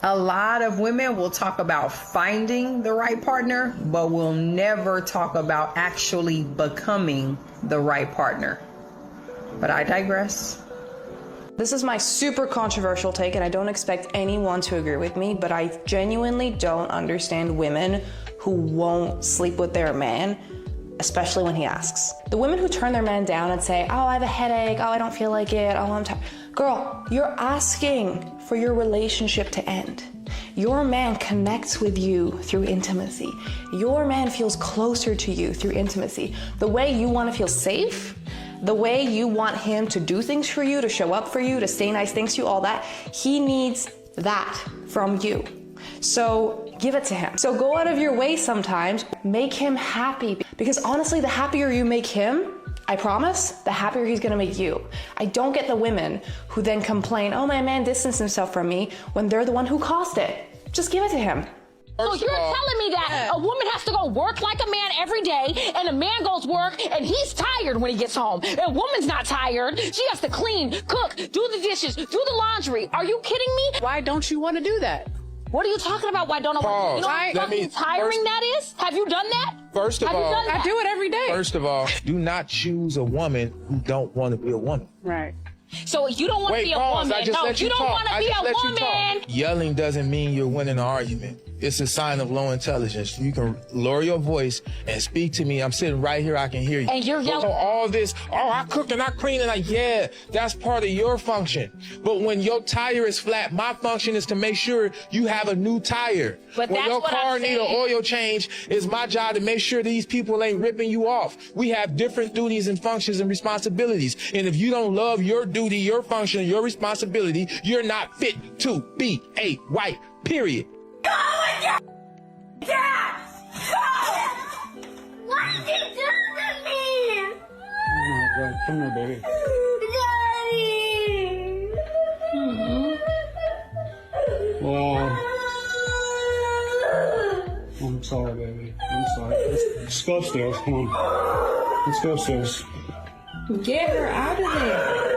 A lot of women will talk about finding the right partner, but will never talk about actually becoming the right partner. But I digress. This is my super controversial take, and I don't expect anyone to agree with me, but I genuinely don't understand women who won't sleep with their man, especially when he asks. The women who turn their man down and say, oh, I have a headache, oh, I don't feel like it, oh, I'm tired. Girl, you're asking for your relationship to end. Your man connects with you through intimacy. Your man feels closer to you through intimacy. The way you want to feel safe, the way you want him to do things for you, to show up for you, to say nice things to you, all that, he needs that from you. So give it to him. So go out of your way sometimes, make him happy. Because honestly, the happier you make him, I promise, the happier he's gonna make you. I don't get the women who then complain, oh, my man distanced himself from me, when they're the one who caused it. Just give it to him. So you're telling me that a woman has to go work like a man every day, and a man goes work and he's tired when he gets home. And a woman's not tired. She has to clean, cook, do the dishes, do the laundry. Are you kidding me? Why don't you want to do that? What are you talking about? Why don't I want to? You know how fucking tiring that is? Have you done that? First of all, I do it every day. First of all, do not choose a woman who don't want to be a woman. Right. So you don't want to be a woman. No, you don't want to be a woman. Yelling doesn't mean you're winning an argument. It's a sign of low intelligence. You can lower your voice and speak to me. I'm sitting right here. I can hear you. And you're yelling. So all this, oh, I cook and I clean and yeah, that's part of your function. But when your tire is flat, my function is to make sure you have a new tire. But when that's your what car I'm need an saying. oil change, it's my job to make sure these people ain't ripping you off. We have different duties and functions and responsibilities. And if you don't love your duty, your function, your responsibility, you're not fit to be a wife, period. Go with your dad! Go! What did you do to me? Oh my God, come here, baby. Daddy! Wow. I'm sorry, baby. I'm sorry. Let's go upstairs. Come on. Let's go upstairs. Get her out of there.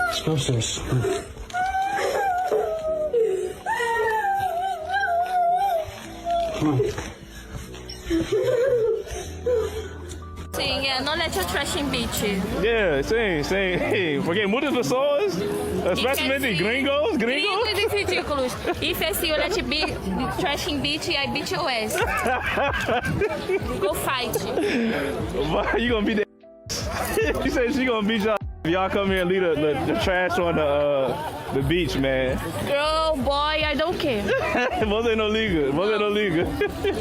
Let's go upstairs. Come on. Sim, não let your trashing bitch. Yeah, sim. Porque muitas pessoas, especialmente gringos. Gringos e ridículos. If I see you let be trashing bitch, I beat your ass. Go fight. Why you gonna beat that? She said she gonna beat y'all. Y'all come here and leave the trash on the beach, man. Girl, boy, I don't care. Você não liga.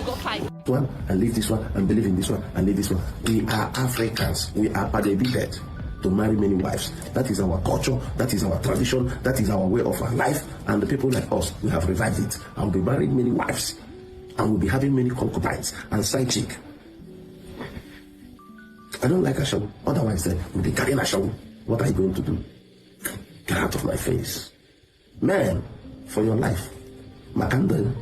Go fight. One and leave this one and believe in this one and leave this one. We are Africans. We are predicted to marry many wives. That is our culture. That is our tradition. That is our way of our life. And the people like us, we have revived it. And we'll be marrying many wives. And we'll be having many concubines and side chick. I don't like Ashawu. Otherwise, we'll be carrying Ashawu. What are you going to do? Get out of my face. Man, for your life, Makanda,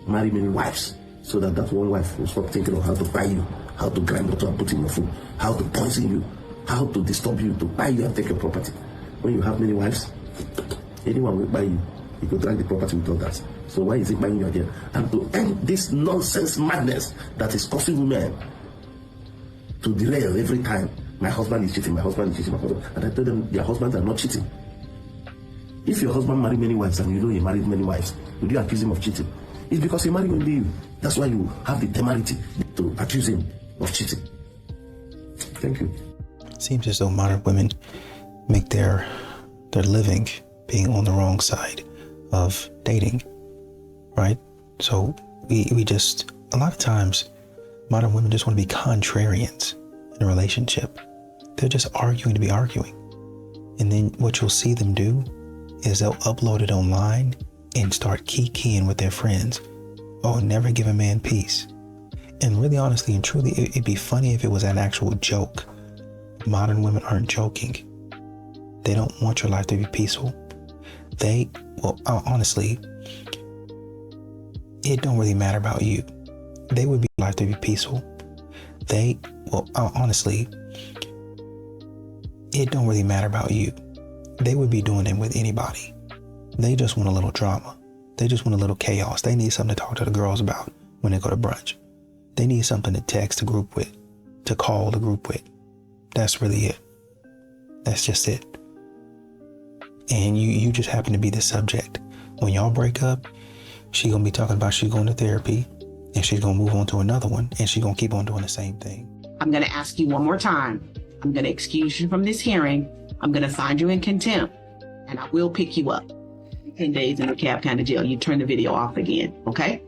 marry many wives. So that one wife will stop thinking of how to buy you, how to grind water and put in your food, how to poison you, how to disturb you, to buy you and take your property. When you have many wives, anyone will buy you. You could drag the property with others. So why is it buying you again? And to end this nonsense madness that is causing women to derail every time. My husband is cheating, my husband is cheating, my husband. And I tell them, their husbands are not cheating. If your husband married many wives and you know he married many wives, would you accuse him of cheating? It's because he married only you. That's why you have the temerity to accuse him of cheating. Thank you. Seems as though modern women make their living being on the wrong side of dating, right? So we just, a lot of times, modern women just want to be contrarians in a relationship. They're just arguing to be arguing. And then what you'll see them do is they'll upload it online and start kikiing with their friends. Oh, never give a man peace. And really, honestly and truly, it'd be funny if it was an actual joke. Modern women aren't joking. They don't want your life to be peaceful. Honestly, it don't really matter about you. They would be like, life to be peaceful, honestly, it don't really matter about you. They would be doing it with anybody. They just want a little drama. They just want a little chaos. They need something to talk to the girls about when they go to brunch. They need something to text the group with, to call the group with. That's really it. That's just it. And you just happen to be the subject. When y'all break up, she gonna be talking about she's going to therapy, and she's gonna move on to another one, and she's gonna keep on doing the same thing. I'm gonna ask you one more time. I'm gonna excuse you from this hearing. I'm gonna find you in contempt, and I will pick you up. 10 days in the Cab County Jail. You turn the video off again, okay?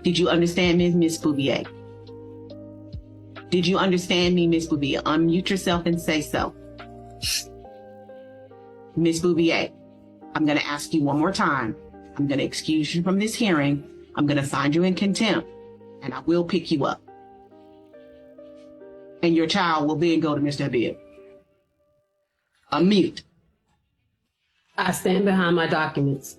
Did you understand me, Miss Bouvier? Did you understand me, Miss Bouvier? Unmute yourself and say so. Miss Bouvier, I'm going to ask you one more time. I'm going to excuse you from this hearing. I'm going to find you in contempt, and I will pick you up. And your child will then go to Mr. Habib. Unmute. I stand behind my documents.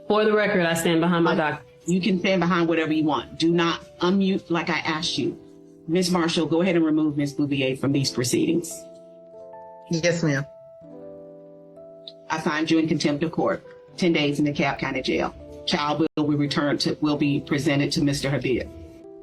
For the record, I stand behind my documents. You can stand behind whatever you want. Do not unmute like I asked you. Ms. Marshall, go ahead and remove Ms. Bouvier from these proceedings. Yes, ma'am. I find you in contempt of court. 10 days in the Cab County Jail. Child will be presented to Mr. Habib.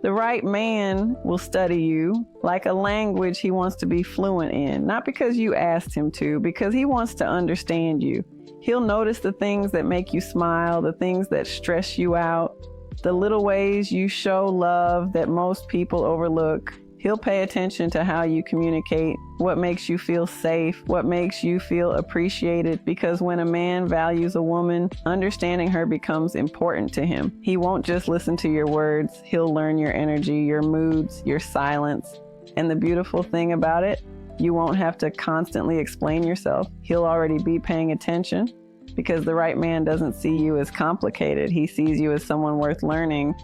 The right man will study you like a language he wants to be fluent in, not because you asked him to, because he wants to understand you. He'll notice the things that make you smile, the things that stress you out, the little ways you show love that most people overlook. He'll pay attention to how you communicate, what makes you feel safe, what makes you feel appreciated, because when a man values a woman, understanding her becomes important to him. He won't just listen to your words, he'll learn your energy, your moods, your silence. And the beautiful thing about it, you won't have to constantly explain yourself. He'll already be paying attention, because the right man doesn't see you as complicated. He sees you as someone worth learning.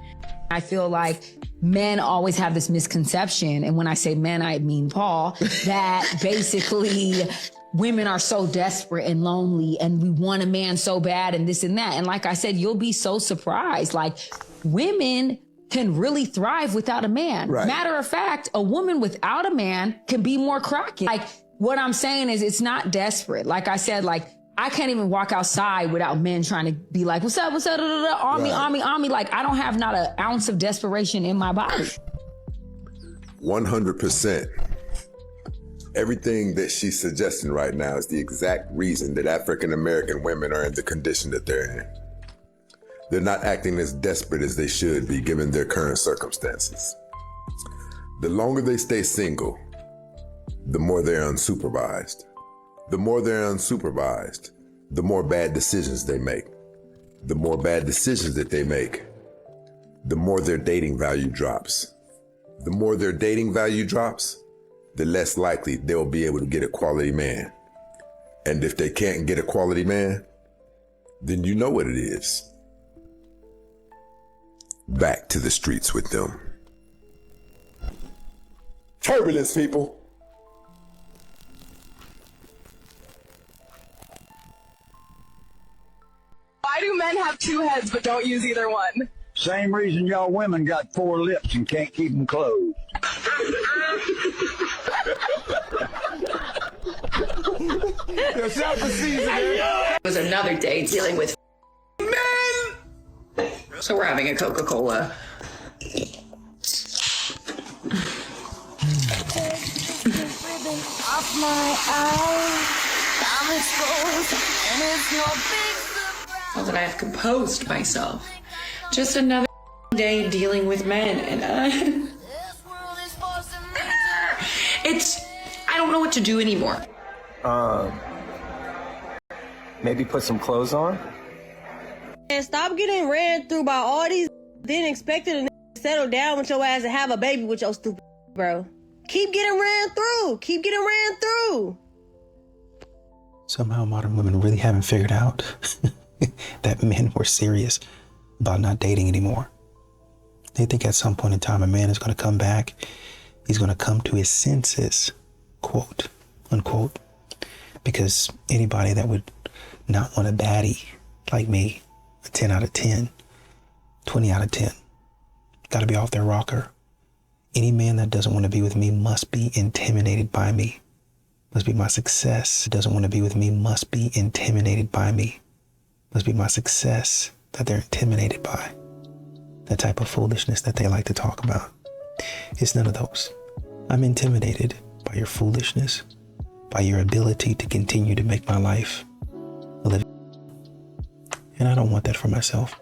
I feel like men always have this misconception, and when I say men, I mean Paul, that basically women are so desperate and lonely and we want a man so bad and this and that. And like I said, you'll be so surprised. Like, women can really thrive without a man. Right. Matter of fact, a woman without a man can be more cracking. Like, what I'm saying is it's not desperate. Like I said, like, I can't even walk outside without men trying to be like, what's up, da, da, da, army. Like, I don't have not an ounce of desperation in my body. 100%. Everything that she's suggesting right now is the exact reason that African-American women are in the condition that they're in. They're not acting as desperate as they should be given their current circumstances. The longer they stay single, the more they're unsupervised. The more they're unsupervised, the more bad decisions they make. The more bad decisions that they make, the more their dating value drops. The more their dating value drops, the less likely they'll be able to get a quality man. And if they can't get a quality man, then you know what it is. Back to the streets with them. Turbulence, people. Why do men have two heads but don't use either one? Same reason y'all women got 4 lips and can't keep them closed. It was another day dealing with men. So we're having a Coca-Cola. Off my eyes, I'm exposed, and it's no big surprise. Now that I have composed myself. Just another day dealing with men, and I don't know what to do anymore. Maybe put some clothes on? And stop getting ran through by all these, then expecting to settle down with your ass and have a baby with your stupid bro. Keep getting ran through. Keep getting ran through. Somehow modern women really haven't figured out that men were serious about not dating anymore. They think at some point in time a man is going to come back. He's going to come to his senses, quote, unquote, because anybody that would not want a baddie like me, a 10 out of 10, 20 out of 10, got to be off their rocker. Any man that doesn't want to be with me must be intimidated by me. Must be my success. Doesn't want to be with me must be intimidated by me. Must be my success that they're intimidated by. That type of foolishness that they like to talk about. It's none of those. I'm intimidated by your foolishness, by your ability to continue to make my life a living. And I don't want that for myself.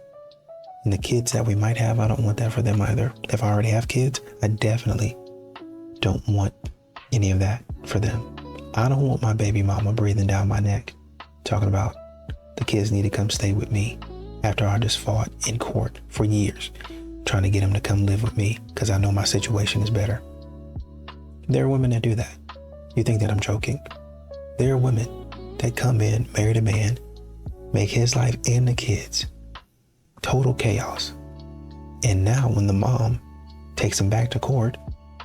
And the kids that we might have, I don't want that for them either. If I already have kids, I definitely don't want any of that for them. I don't want my baby mama breathing down my neck, talking about the kids need to come stay with me after I just fought in court for years, trying to get them to come live with me because I know my situation is better. There are women that do that. You think that I'm joking? There are women that come in, marry a man, make his life and the kids total chaos. And now when the mom takes him back to court,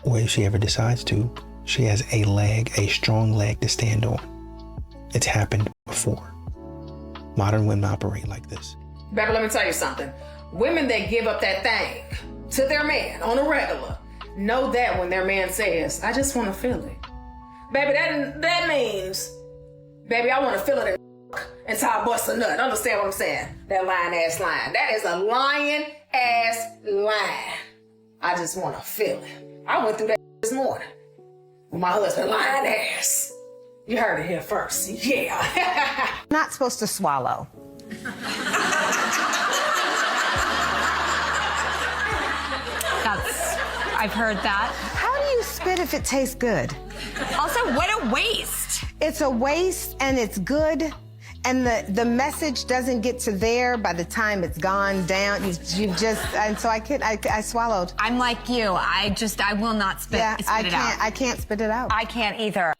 or if she ever decides to, she has a strong leg to stand on. It's happened before. Modern women operate like this. Baby, let me tell you something. Women that give up that thing to their man on a regular know that when their man says, I just want to feel it. Baby, that means, baby, I want to feel it until I bust a nut. Understand what I'm saying? That lying-ass line. That is a lying-ass line. I just want to feel it. I went through that this morning with my husband lying ass. You heard it here first. Yeah. Not supposed to swallow. I've heard that. How do you spit if it tastes good? Also, what a waste. It's a waste and it's good. And the message doesn't get to there by the time it's gone down. And so I swallowed. I'm like you. I will not spit it out. I can't spit it out. I can't either.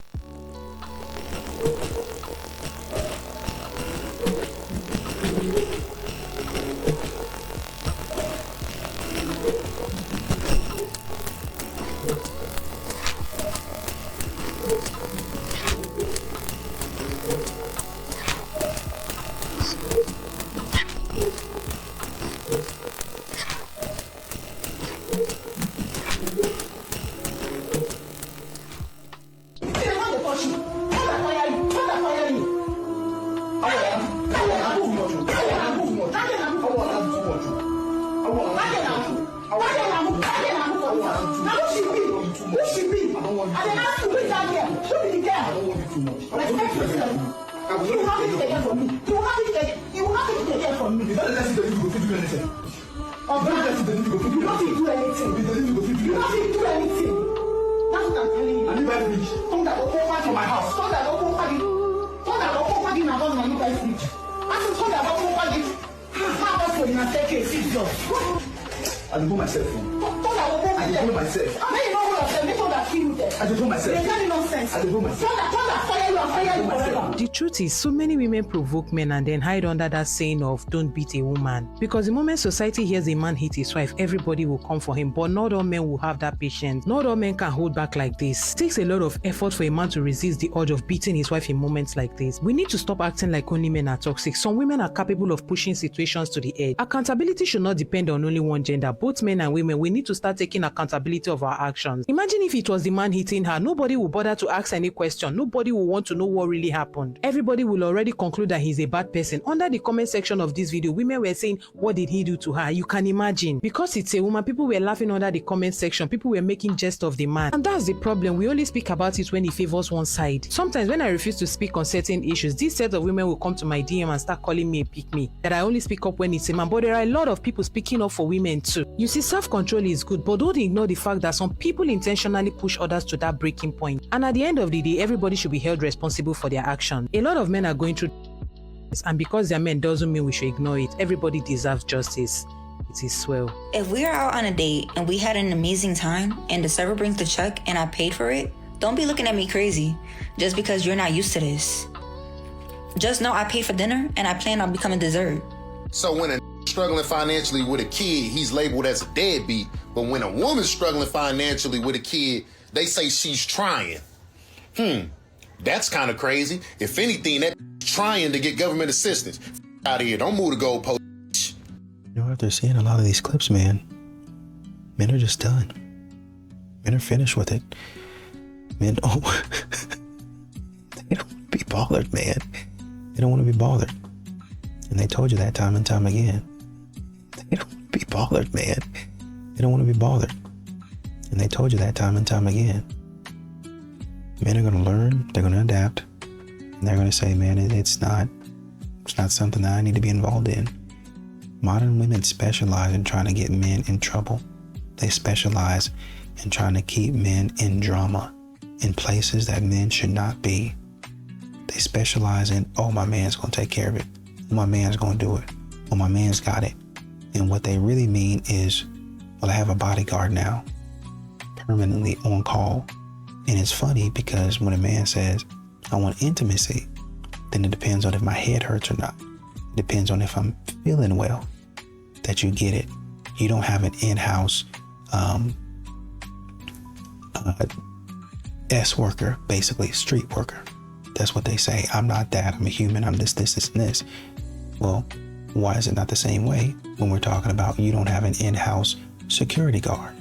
I just myself. I just myself. I just myself. The truth is, so many women provoke men and then hide under that saying of don't beat a woman. Because the moment society hears a man hit his wife, everybody will come for him. But not all men will have that patience. Not all men can hold back like this. It takes a lot of effort for a man to resist the urge of beating his wife in moments like this. We need to stop acting like only men are toxic. Some women are capable of pushing situations to the edge. Accountability should not depend on only one gender. Both men and women, we need to start taking accountability of our actions. Imagine if it was the man hitting her. Nobody will bother to ask any question. Nobody will want to know what really happened. Everybody will already conclude that he's a bad person. Under the comment section of this video, women were saying, what did he do to her? You can imagine. Because it's a woman, people were laughing under the comment section. People were making jest of the man. And that's the problem. We only speak about it when it favors one side. Sometimes when I refuse to speak on certain issues, this set of women will come to my DM and start calling me a pick-me. That I only speak up when it's a man. But there are a lot of people speaking up for women too. You see, self-control is good, but don't ignore the fact that some people intentionally push others to that breaking point. And at the end of the day, everybody should be held responsible for their action. A lot of men are going through this, and because they're men doesn't mean we should ignore it. Everybody deserves justice. It is swell. If we are out on a date and we had an amazing time and the server brings the check and I paid for it, don't be looking at me crazy just because you're not used to this. Just know I paid for dinner and I plan on becoming dessert. So when a struggling financially with a kid, he's labeled as a deadbeat. But when a woman's struggling financially with a kid, they say she's trying. That's kind of crazy. If anything, that's trying to get government assistance. Out of here, don't move the goalpost. You know, after seeing a lot of these clips, man, Men are just done. Men are finished with it. Men don't, they don't want to be bothered, man. They don't want to be bothered. And they told you that time and time again. They don't want to be bothered, man. They don't want to be bothered. And they told you that time and time again. Men are going to learn, they're going to adapt, and they're going to say, man, it's not something that I need to be involved in. Modern women specialize in trying to get men in trouble. They specialize in trying to keep men in drama, in places that men should not be. They specialize in, oh, my man's going to take care of it. Oh, my man's going to do it. Oh, my man's got it. And what they really mean is, well, I have a bodyguard now, permanently on call. And it's funny because when a man says, I want intimacy, then it depends on if my head hurts or not. It depends on if I'm feeling well, that you get it. You don't have an in-house S worker, basically street worker. That's what they say. I'm not that. I'm a human. I'm this, and this. Well, why is it not the same way when we're talking about you don't have an in-house security guard?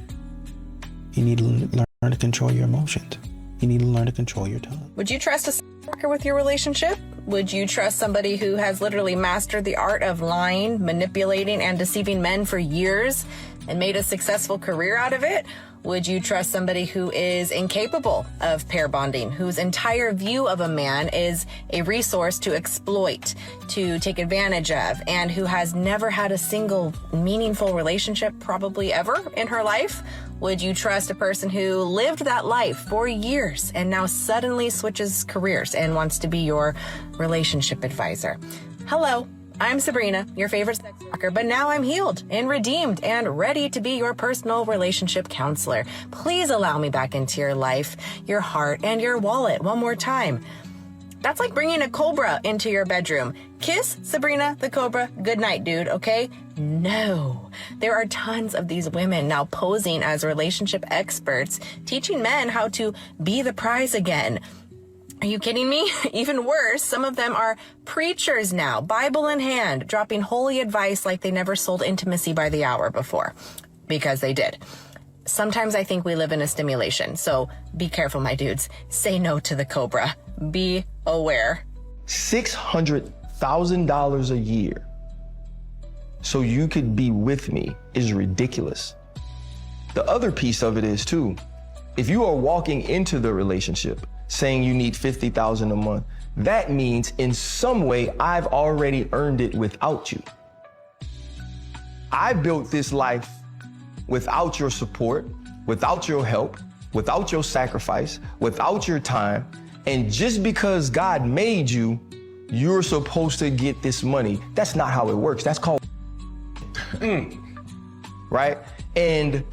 You need to learn to control your emotions. You need to learn to control your tongue. Would you trust a worker with your relationship? Would you trust somebody who has literally mastered the art of lying, manipulating, and deceiving men for years and made a successful career out of it? Would you trust somebody who is incapable of pair bonding, whose entire view of a man is a resource to exploit, to take advantage of, and who has never had a single meaningful relationship probably ever in her life? Would you trust a person who lived that life for years and now suddenly switches careers and wants to be your relationship advisor? Hello. I'm Sabrina, your favorite sex worker, but now I'm healed and redeemed and ready to be your personal relationship counselor. Please allow me back into your life, your heart, and your wallet one more time. That's like bringing a cobra into your bedroom. Kiss Sabrina the Cobra goodnight, dude, okay? No. There are tons of these women now posing as relationship experts, teaching men how to be the prize again. Are you kidding me? Even worse, some of them are preachers now, Bible in hand, dropping holy advice like they never sold intimacy by the hour before. Because they did. Sometimes I think we live in a stimulation, so be careful, my dudes. Say no to the cobra. Be aware. $600,000 a year so you could be with me is ridiculous. The other piece of it is, too, if you are walking into the relationship saying you need $50,000 a month, that means in some way I've already earned it without you. I built this life without your support, without your help, without your sacrifice, without your time, and just because God made you, you're supposed to get this money. That's not how it works. That's called right? And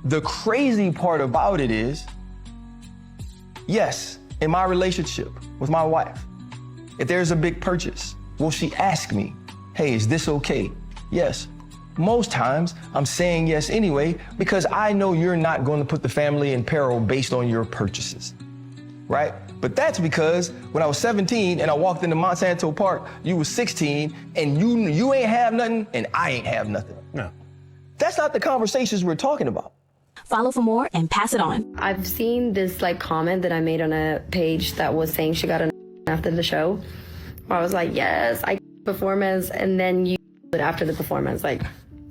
the crazy part about it is, yes, in my relationship with my wife, if there's a big purchase, will she ask me, hey, is this okay? Yes. Most times I'm saying yes anyway, because I know you're not going to put the family in peril based on your purchases, right? But that's because when I was 17 and I walked into Monsanto Park, you was 16 and you ain't have nothing and I ain't have nothing. No. That's not the conversations we're talking about. Follow for more and pass it on. I've seen this comment that I made on a page that was saying she got an after the show. I was like, yes, I performance, and then you after the performance.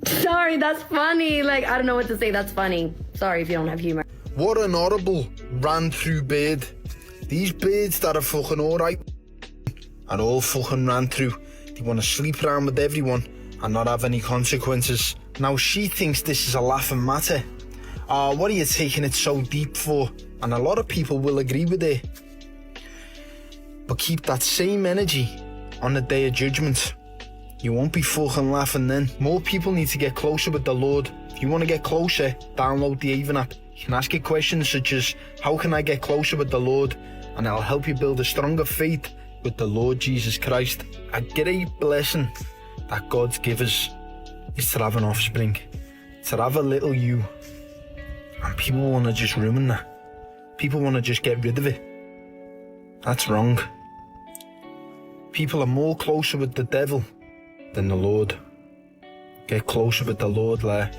Sorry, that's funny. I don't know what to say. That's funny. Sorry if you don't have humor. What an audible ran through bird. These birds that are fucking alright are all fucking ran through. They want to sleep around with everyone and not have any consequences. Now she thinks this is a laughing matter. What are you taking it so deep for? And a lot of people will agree with it. But keep that same energy on the day of judgment. You won't be fucking laughing then. More people need to get closer with the Lord. If you want to get closer, download the Avon app. You can ask it questions such as, how can I get closer with the Lord? And it'll help you build a stronger faith with the Lord Jesus Christ. A great blessing that God's given us is to have an offspring, to have a little you. And people want to just ruin that. People want to just get rid of it. That's wrong. People are more closer with the devil than the Lord. Get closer with the Lord, Claire.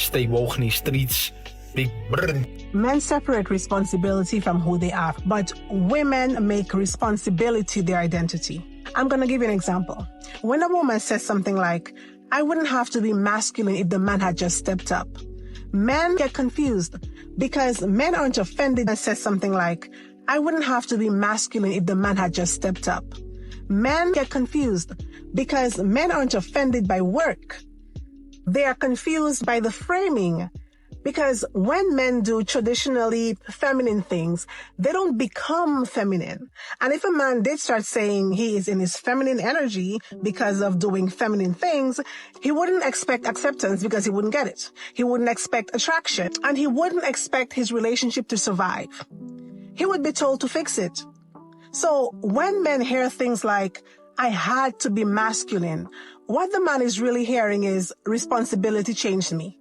stay woke in these streets, big brr. Men separate responsibility from who they are, but women make responsibility their identity. I'm going to give you an example. When a woman says something like, I wouldn't have to be masculine if the man had just stepped up. Men get confused because men aren't offended and says something like, I wouldn't have to be masculine if the man had just stepped up. Men get confused because men aren't offended by work. They are confused by the framing. Because when men do traditionally feminine things, they don't become feminine. And if a man did start saying he is in his feminine energy because of doing feminine things, he wouldn't expect acceptance because he wouldn't get it. He wouldn't expect attraction, and he wouldn't expect his relationship to survive. He would be told to fix it. So when men hear things like, I had to be masculine, what the man is really hearing is, responsibility changed me.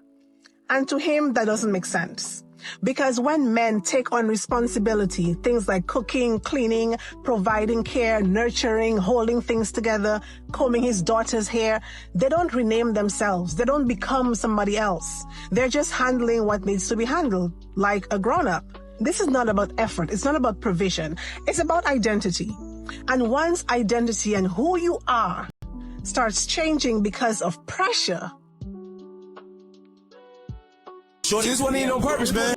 And to him, that doesn't make sense. Because when men take on responsibility, things like cooking, cleaning, providing care, nurturing, holding things together, combing his daughter's hair, they don't rename themselves. They don't become somebody else. They're just handling what needs to be handled, like a grown-up. This is not about effort. It's not about provision. It's about identity. And once identity and who you are starts changing because of pressure, Shorty, this one ain't on purpose, man.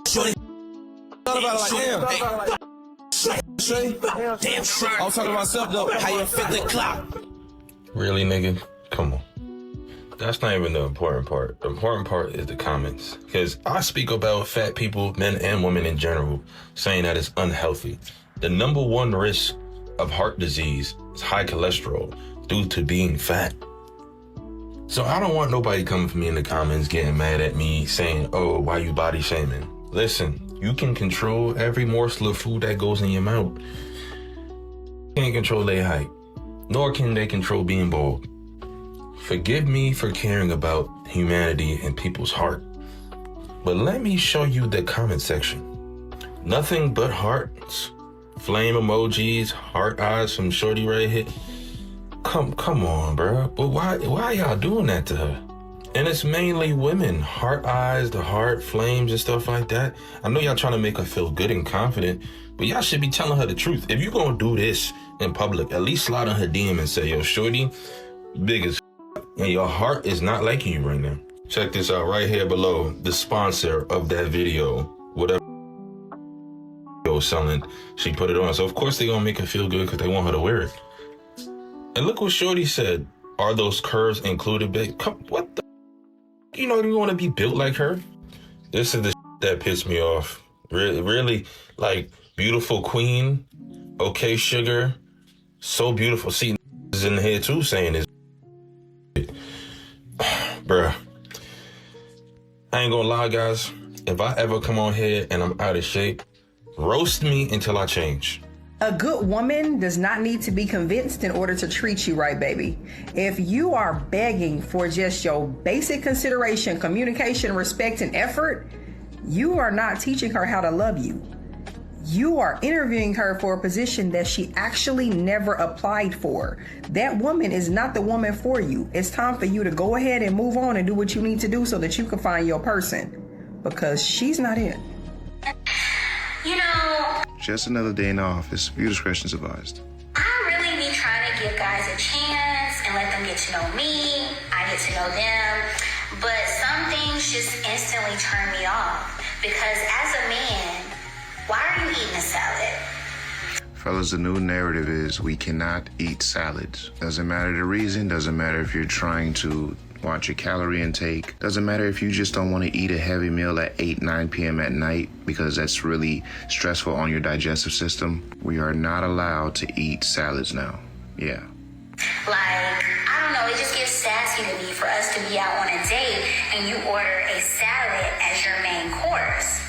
Shorty, thought about it like, damn. Damn, I was talking to myself though. How you fit the clock? Really, nigga? Come on. That's not even the important part. The important part is the comments. Because I speak about fat people, men and women in general, saying that it's unhealthy. The number one risk of heart disease is high cholesterol due to being fat. So I don't want nobody coming for me in the comments getting mad at me saying, oh, why you body shaming? Listen, you can control every morsel of food that goes in your mouth. You can't control their height, nor can they control being bald. Forgive me for caring about humanity and people's heart, but let me show you the comment section. Nothing but hearts, flame emojis, heart eyes from Shorty right here. Come on, bro. But why y'all doing that to her? And it's mainly women. Heart eyes, the heart flames and stuff like that. I know y'all trying to make her feel good and confident, but y'all should be telling her the truth. If you gonna do this in public, at least slide on her DM and say, yo, Shorty, big as and your heart is not liking you right now. Check this out right here below. The sponsor of that video, whatever selling, she put it on. So of course they gonna make her feel good because they want her to wear it. And look what Shorty said. Are those curves included, babe? What the? You know you want to be built like her? This is the that pissed me off. Really, like, beautiful queen. Okay, sugar. So beautiful. See, is in here too saying this. Bruh. I ain't gonna lie, guys. If I ever come on here and I'm out of shape, roast me until I change. A good woman does not need to be convinced in order to treat you right, baby. If you are begging for just your basic consideration, communication, respect, and effort, you are not teaching her how to love you. You are interviewing her for a position that she actually never applied for. That woman is not the woman for you. It's time for you to go ahead and move on and do what you need to do so that you can find your person, because she's not it. You know, just another day in the office. Viewer discretion is advised. I really be trying to give guys a chance and let them get to know me. I get to know them. But some things just instantly turn me off. Because as a man, why are you eating a salad? Fellas, the new narrative is we cannot eat salads. Doesn't matter the reason. Doesn't matter if you're trying to watch your calorie intake. Doesn't matter if you just don't want to eat a heavy meal at 8, 9 p.m. at night because that's really stressful on your digestive system. We are not allowed to eat salads now. Yeah. Like, I don't know, it just gets sassy to me for us to be out on a date and you order a salad as your main course.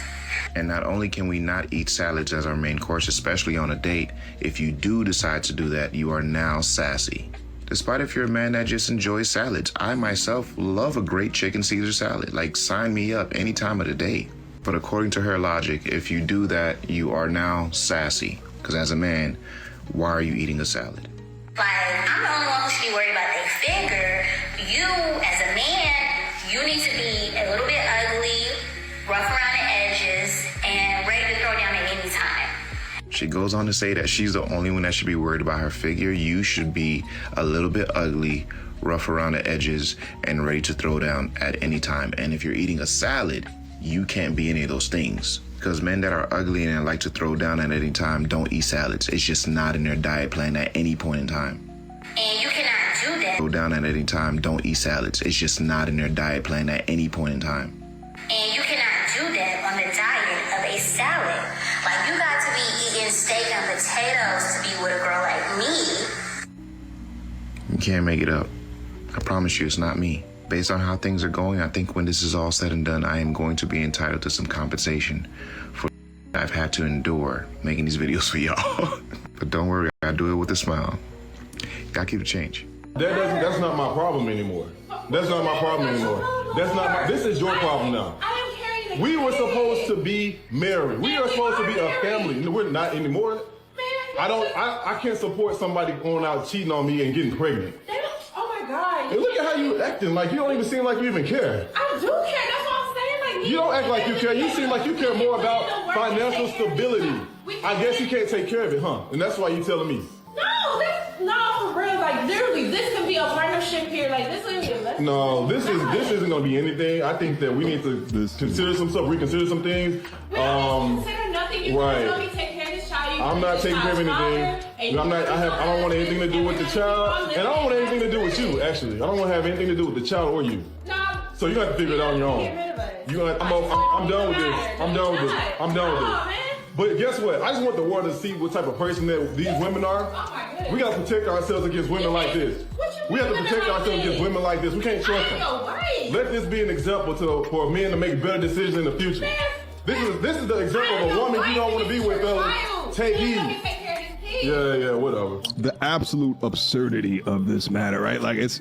And not only can we not eat salads as our main course, especially on a date, if you do decide to do that, you are now sassy. Despite if you're a man that just enjoys salads, I myself love a great chicken Caesar salad. Like, sign me up any time of the day. But according to her logic, if you do that, you are now sassy. Because as a man, why are you eating a salad? Like, I'm the only one who should be worried about their figure. You, as a man, You need to be a little bit ugly, rough around the edges, and ready to throw down at any time. She goes on to say that she's the only one that should be worried about her figure. You should be a little bit ugly, rough around the edges, and ready to throw down at any time. And if you're eating a salad, you can't be any of those things. Because men that are ugly and like to throw down at any time don't eat salads. It's just not in their diet plan at any point in time. And you cannot do that. Throw down at any time, don't eat salads. It's just not in their diet plan at any point in time. And you cannot do that on the diet of a salad. Like, you got to be eating steak and potatoes to be with a girl like me. You can't make it up. I promise you it's not me. Based on how things are going, I think when this is all said and done, I am going to be entitled to some compensation for I've had to endure making these videos for y'all. But don't worry, I do it with a smile. Gotta keep the change. That's not my problem anymore. That's not my problem anymore. This is your problem now. We were supposed to be married. We are supposed to be a family. We're not anymore. I can't support somebody going out cheating on me and getting pregnant. Oh my God. And look at how you acting. Like, you don't even seem like you even care. I do care. That's what I'm saying. Like, You don't act like you care. You seem like you care more about financial stability. I guess you can't take care of it, huh? And that's why you're telling me. No, for real. Like, literally, this can be a partnership here. Like, this would be a lesson. No, this isn't gonna be anything. I think that we need to consider some stuff, reconsider some things. Consider nothing. You Right. can tell me take care of this child. I'm not taking care of anything. I don't want anything to do with the child, and I don't want anything to do with you. Actually, I don't want to have anything to do with the child or you. So you have to figure it out on your own. I'm done with this. I'm done with this. I'm done with this. But guess what? I just want the world to see what type of person that these women are. We got to protect ourselves against women like this. We have to protect ourselves against women like this. We can't trust them. Let this be an example for men to make better decisions in the future. This is the example of a woman you don't want to be with, fellas. Take heed. Yeah, whatever. The absolute absurdity of this matter, right? Like, it's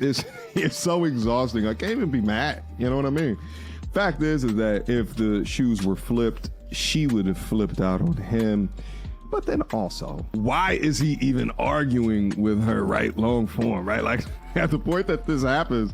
so exhausting. I can't even be mad. You know what I mean? Fact is that if the shoes were flipped, she would have flipped out on him. But then also, why is he even arguing with her, right? Long form, right? Like, at the point that this happens,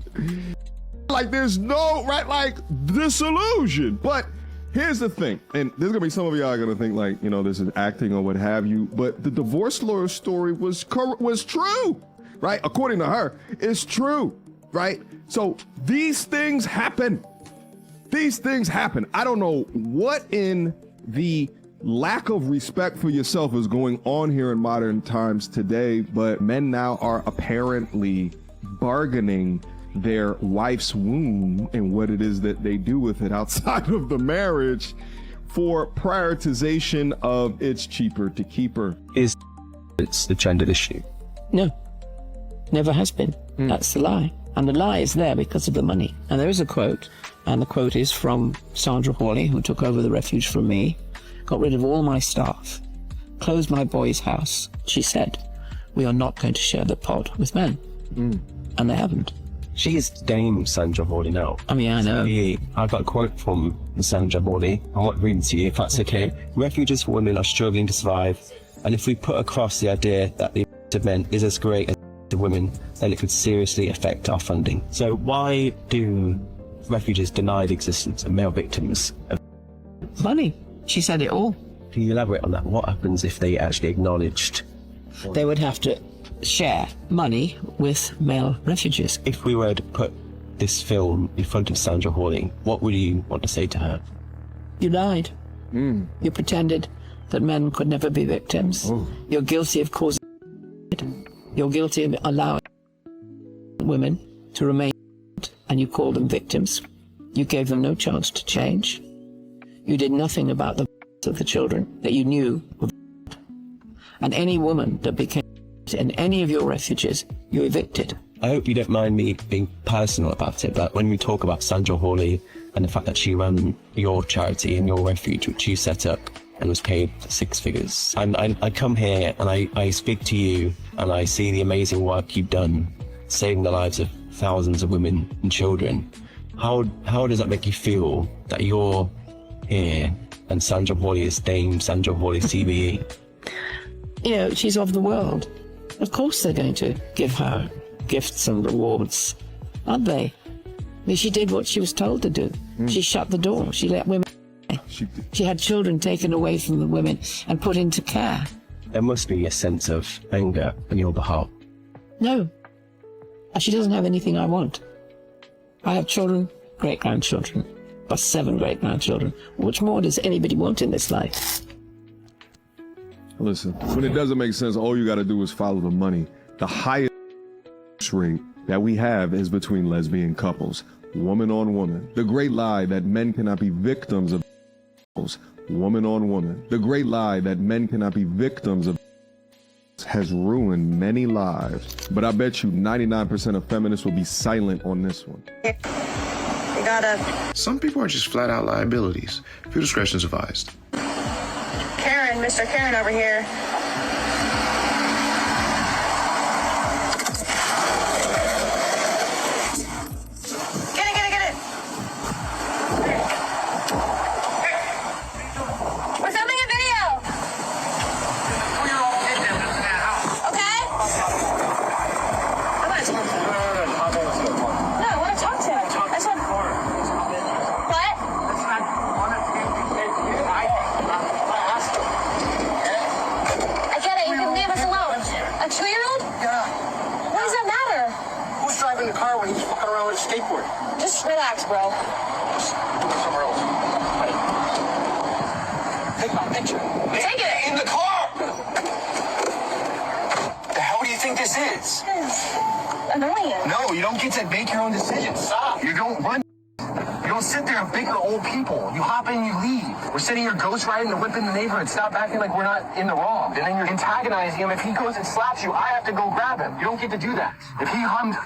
like, there's no, right, like, disillusion. But here's the thing, and there's gonna be some of y'all gonna think, like, you know, this is acting or what have you, but the divorce lawyer story was true, right? According to her, it's true, right? So these things happen. These things happen. I don't know what in the lack of respect for yourself is going on here in modern times today, but men now are apparently bargaining their wife's womb and what it is that they do with it outside of the marriage for prioritization of it's cheaper to keep her. It's the gender issue? No, never has been. That's the lie. And the lie is there because of the money. And there is a quote, and the quote is from Sandra Hawley, who took over the refuge from me, got rid of all my staff, closed my boys' house. She said, "We are not going to share the pod with men." And they haven't. She is Dame Sandra Hawley now. I mean, I know. I've got a quote from Sandra Hawley. I want to read it to you, if that's okay. Refuges for women are struggling to survive, and if we put across the idea that the of men is as great as the women, then it could seriously affect our funding. So why do refuges deny the existence of male victims of money? She said it all. Can you elaborate on that? What happens if they actually acknowledged? They would have to share money with male refugees. If we were to put this film in front of Sandra Hawley, what would you want to say to her? You lied. You pretended that men could never be victims. You're guilty of causing it. You're guilty of allowing women to remain, and you called them victims. You gave them no chance to change. You did nothing about the of the children that you knew were. And any woman that became in any of your refuges, you evicted. I hope you don't mind me being personal about it, but when we talk about Sandra Hawley and the fact that she ran your charity and your refuge, which you set up and was paid 6 figures, I come here and I speak to you and I see the amazing work you've done, saving the lives of thousands of women and children. How does that make you feel that you're here and Sandra Hawley is Dame Sandra Hawley CBE? You know, she's of the world. Of course they're going to give her gifts and rewards, aren't they? She did what she was told to do. She shut the door. She let women. She had children taken away from the women and put into care. There must be a sense of anger on your behalf. No. She doesn't have anything I want. I have children, great-grandchildren, plus 7 great-grandchildren. Which more does anybody want in this life? Listen, when it doesn't make sense, all you got to do is follow the money. The highest rate that we have is between lesbian couples, woman on woman. The great lie that men cannot be victims of woman on woman. The great lie that men cannot be victims of has ruined many lives. But I bet you 99% of feminists will be silent on this one. You gotta... Some people are just flat out liabilities. Few discretion advised. Karen, Mr. Karen over here. Get it. We're filming a video. Okay? I want to talk to him. No, I want to talk to him. I just want... What? I get it. You can leave us alone. A 2-year-old? Yeah. What does that matter? Who's driving the car when he's walking around with a skateboard? Just relax, bro. Somewhere else. Take my picture. Take it. In the car! The hell do you think this is? It's annoying. No, you don't get to make your own decisions. Stop. You don't run. You don't sit there and bicker old people. You hop in, you leave. We're sitting here ghostwriting and whipping the neighborhood. Stop acting like we're not in the wrong. And then you're antagonizing him. If he goes and slaps you, I have to go grab him. You don't get to do that. If he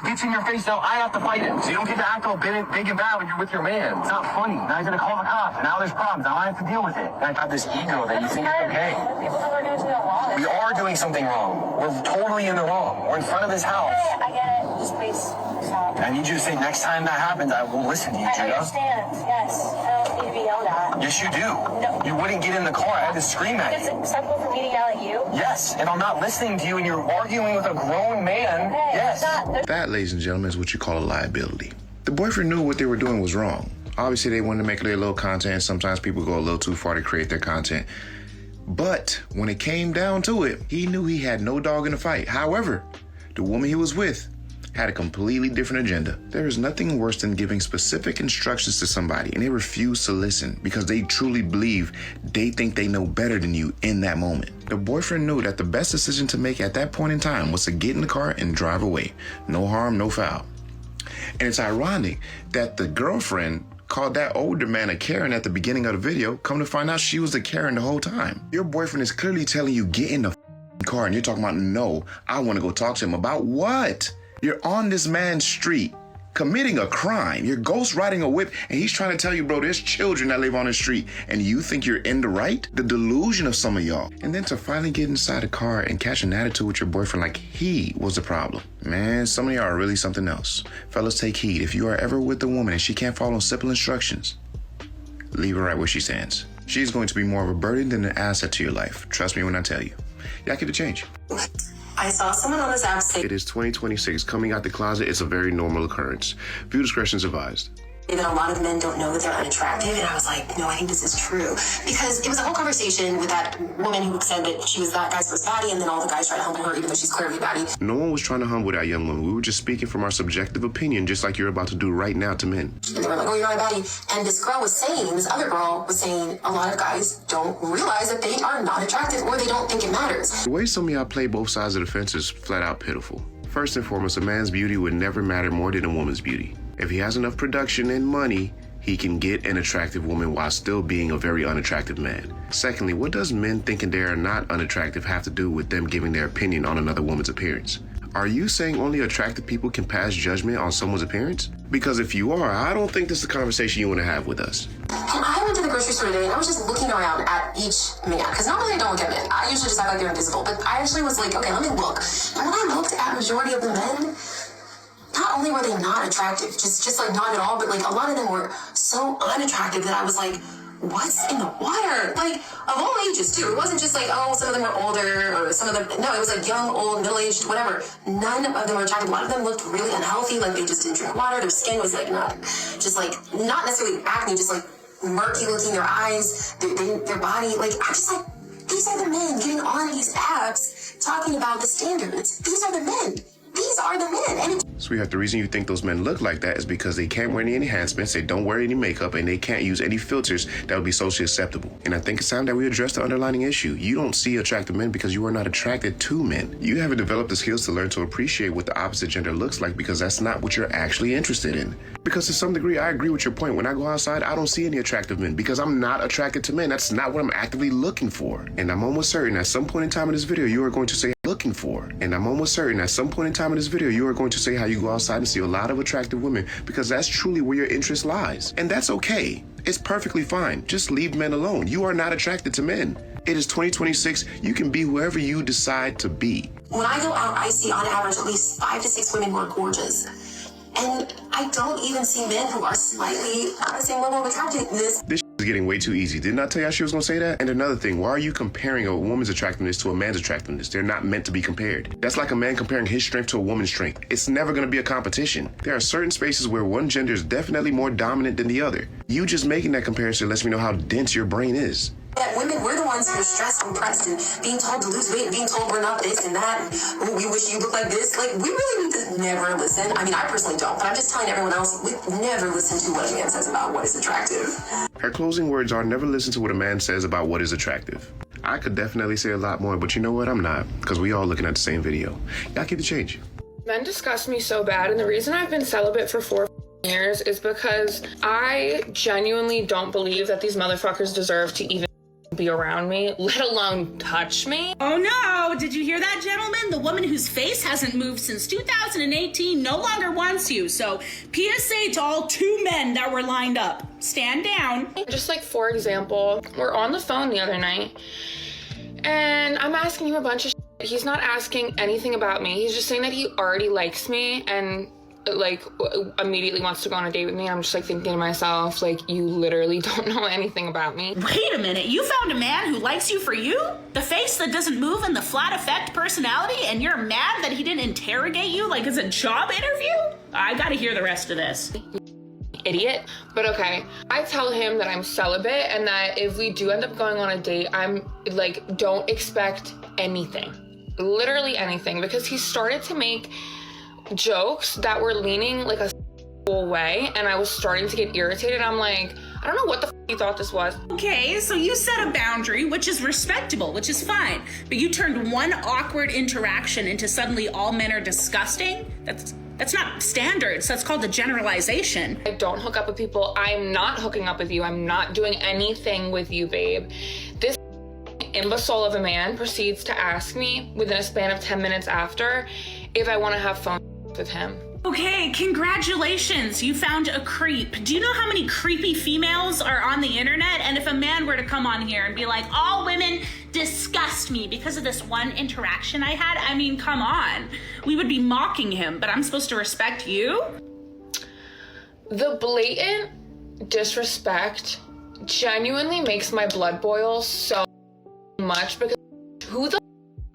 gets in your face, now I have to fight him. So you don't get to act all big and bad when you're with your man. It's not funny. Now he's gonna call the cops. And now there's problems. Now I have to deal with it. And I have this ego that you think is okay. People don't are doing something wrong. We are doing something wrong. We're totally in the wrong. We're in front of his house. I get it. Just please stop. I need you to say next time that happens, I will listen to you, I Judah. understand. Yes. I don't need to be yelled at. Yes, you do. No. You wouldn't get in the car. I had to scream at It's you. acceptable for me to yell at you? Yes, and I'm not listening to you, and you're arguing with a grown man. Hey, yes. That, ladies and gentlemen, is what you call a liability. The boyfriend knew what they were doing was wrong. Obviously, they wanted to make their little content. Sometimes people go a little too far to create their content. But when it came down to it, he knew he had no dog in the fight. However, the woman he was with had a completely different agenda. There is nothing worse than giving specific instructions to somebody and they refuse to listen because they truly believe they think they know better than you in that moment. The boyfriend knew that the best decision to make at that point in time was to get in the car and drive away. No harm, no foul. And it's ironic that the girlfriend called that older man a Karen at the beginning of the video. Come to find out she was the Karen the whole time. Your boyfriend is clearly telling you get in the car and you're talking about, no, I want to go talk to him. About what? You're on this man's street committing a crime. You're ghost riding a whip and he's trying to tell you, bro, there's children that live on the street and you think you're in the right? The delusion of some of y'all. And then to finally get inside the car and catch an attitude with your boyfriend like he was the problem. Man, some of y'all are really something else. Fellas, take heed. If you are ever with a woman and she can't follow simple instructions, leave her right where she stands. She's going to be more of a burden than an asset to your life. Trust me when I tell you. Y'all get to change. I saw someone on this app say It is 2026. Coming out the closet is a very normal occurrence. View discretion is advised. that a lot of men don't know that they're unattractive, and I was like, no, I think this is true. Because it was a whole conversation with that woman who said that she was that guy's first baddie, and then all the guys tried to humble her, even though she's clearly baddie. No one was trying to humble that young woman. We were just speaking from our subjective opinion, just like you're about to do right now to men. And they were like, oh, you're not a baddie. And this girl was saying, this other girl was saying, a lot of guys don't realize that they are not attractive, or they don't think it matters. The way some of y'all play both sides of the fence is flat out pitiful. First and foremost, a man's beauty would never matter more than a woman's beauty. If he has enough production and money, he can get an attractive woman while still being a very unattractive man. Secondly, what does men thinking they are not unattractive have to do with them giving their opinion on another woman's appearance? Are you saying only attractive people can pass judgment on someone's appearance? Because if you are, I don't think this is a conversation you want to have with us. And I went to the grocery store today and I was just looking around at each man. Because normally I don't look at men. I usually just act like they're invisible. But I actually was like, okay, let me look. And when I looked at majority of the men, not only were they not attractive, just like not at all, but like a lot of them were so unattractive that I was like, what's in the water? Like, of all ages, too. It wasn't just like, oh, some of them were older, or some of them, no, it was like young, old, middle-aged, whatever. None of them were attractive. A lot of them looked really unhealthy, like they just didn't drink water. Their skin was like not, just like, not necessarily acne, just like murky looking, their eyes, their body. Like, I'm just like, these are the men getting on these apps talking about the standards. These are the men. These are the men. And Sweetheart, the reason you think those men look like that is because they can't wear any enhancements, they don't wear any makeup, and they can't use any filters that would be socially acceptable. And I think it's time that we address the underlying issue. You don't see attractive men because you are not attracted to men. You haven't developed the skills to learn to appreciate what the opposite gender looks like because that's not what you're actually interested in. Because to some degree, I agree with your point. When I go outside, I don't see any attractive men because I'm not attracted to men. That's not what I'm actively looking for. And I'm almost certain at some point in time in this video, you are going to say looking for. And I'm almost certain at some point in time in this video, you are going to say how you go outside and see a lot of attractive women because that's truly where your interest lies. And that's okay. It's perfectly fine. Just leave men alone. You are not attracted to men. It is 2026. You can be whoever you decide to be. when I go out, I see on average at least 5 to 6 women who are gorgeous. And I don't even see men who are slightly on the same level of attractiveness. This is getting way too easy. Didn't I tell you she was going to say that? And another thing, why are you comparing a woman's attractiveness to a man's attractiveness? They're not meant to be compared. That's like a man comparing his strength to a woman's strength. It's never going to be a competition. There are certain spaces where one gender is definitely more dominant than the other. You just making that comparison lets me know how dense your brain is. That women, we're the ones who are stressed and pressed and being told to lose weight and being told we're not this and that and oh, we wish you looked like this. Like, we really need to never listen. I mean, I personally don't, but I'm just telling everyone else, we never listen to what a man says about what is attractive. Her closing words are never listen to what a man says about what is attractive. I could definitely say a lot more, but you know what? I'm not, because we all looking at the same video. Y'all keep the change. Men disgust me so bad, and the reason I've been celibate for 4 years is because I genuinely don't believe that these motherfuckers deserve to even be around me, let alone touch me. Oh no, did you hear that, gentlemen? The woman whose face hasn't moved since 2018 no longer wants you. So PSA to all 2 men that were lined up. Stand down. Just like, for example, we're on the phone the other night and I'm asking him a bunch of shit. He's not asking anything about me. He's just saying that he already likes me and like immediately wants to go on a date with me. I'm just like thinking to myself, like, you literally don't know anything about me. Wait a minute, you found a man who likes you for you? The face that doesn't move and the flat effect personality, and you're mad that he didn't interrogate you like it's a job interview? I gotta hear the rest of this. Idiot. But okay, I tell him that I'm celibate and that if we do end up going on a date, I'm like, don't expect anything, literally anything, because he started to make jokes that were leaning like a way, and I was starting to get irritated. I'm like, I don't know what the you thought this was. Okay, so you set a boundary, which is respectable, which is fine, but you turned one awkward interaction into suddenly all men are disgusting? That's not standards. That's called a generalization. I don't hook up with people. I'm not hooking up with you. I'm not doing anything with you, babe. This imbecile of a man proceeds to ask me within a span of 10 minutes after if I want to have fun with him. Okay, congratulations. You found a creep. Do you know how many creepy females are on the internet? And if a man were to come on here and be like, all women disgust me because of this one interaction I had, I mean, come on. We would be mocking him, but I'm supposed to respect you? The blatant disrespect genuinely makes my blood boil so much, because who the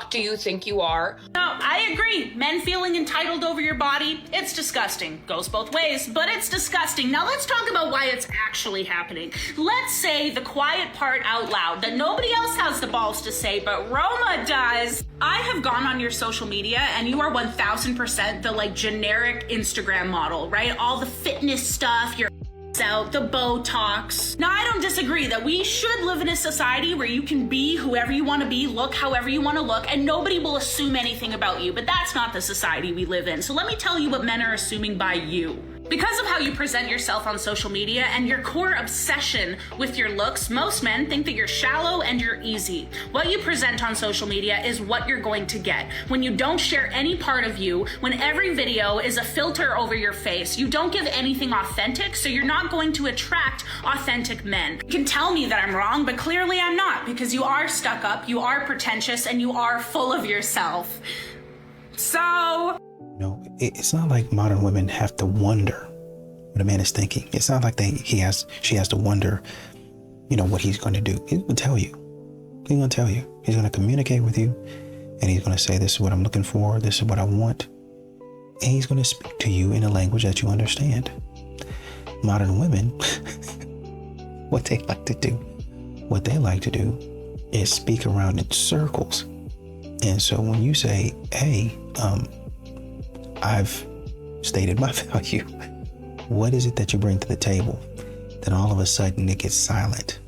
do you think you are? No, I agree. Men feeling entitled over your body, it's disgusting. Goes both ways, but it's disgusting. Now let's talk about why it's actually happening. Let's say the quiet part out loud that nobody else has the balls to say, but Roma does. I have gone on your social media and you are 1000% the like generic Instagram model, right? All the fitness stuff, your out, the Botox. Now, I don't disagree that we should live in a society where you can be whoever you want to be, look however you want to look, and nobody will assume anything about you, but that's not the society we live in. So let me tell you what men are assuming by you. Because of how you present yourself on social media and your core obsession with your looks, most men think that you're shallow and you're easy. What you present on social media is what you're going to get. When you don't share any part of you, when every video is a filter over your face, you don't give anything authentic, so you're not going to attract authentic men. You can tell me that I'm wrong, but clearly I'm not, because you are stuck up, you are pretentious, and you are full of yourself. So... No, it's not like modern women have to wonder what a man is thinking. It's not like she has to wonder what he's going to do. He's going to tell you. He's going to tell you. He's going to communicate with you, and he's going to say, this is what I'm looking for. This is what I want. And he's going to speak to you in a language that you understand. Modern women, what they like to do is speak around in circles. And so when you say, hey, I've stated my value, what is it that you bring to the table? Then all of a sudden it gets silent.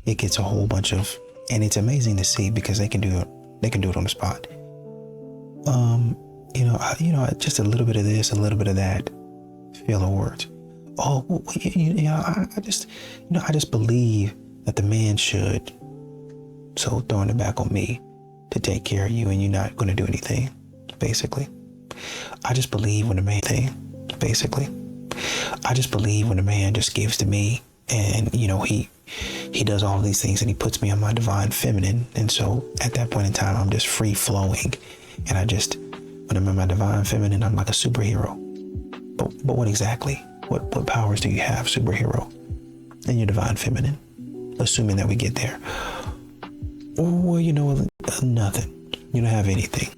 It gets a whole bunch of, and it's amazing to see because they can do it on the spot. Just a little bit of this, a little bit of that, filler words. Oh, I just believe that the man should. So throwing it back on me to take care of you, and you're not going to do anything, basically. I just believe when a man just gives to me, and he does all of these things, and he puts me on my divine feminine, and so at that point in time, I'm just free flowing, and when I'm in my divine feminine, I'm like a superhero. But what exactly? What powers do you have, superhero, in your divine feminine? Assuming that we get there. Or, nothing. You don't have anything.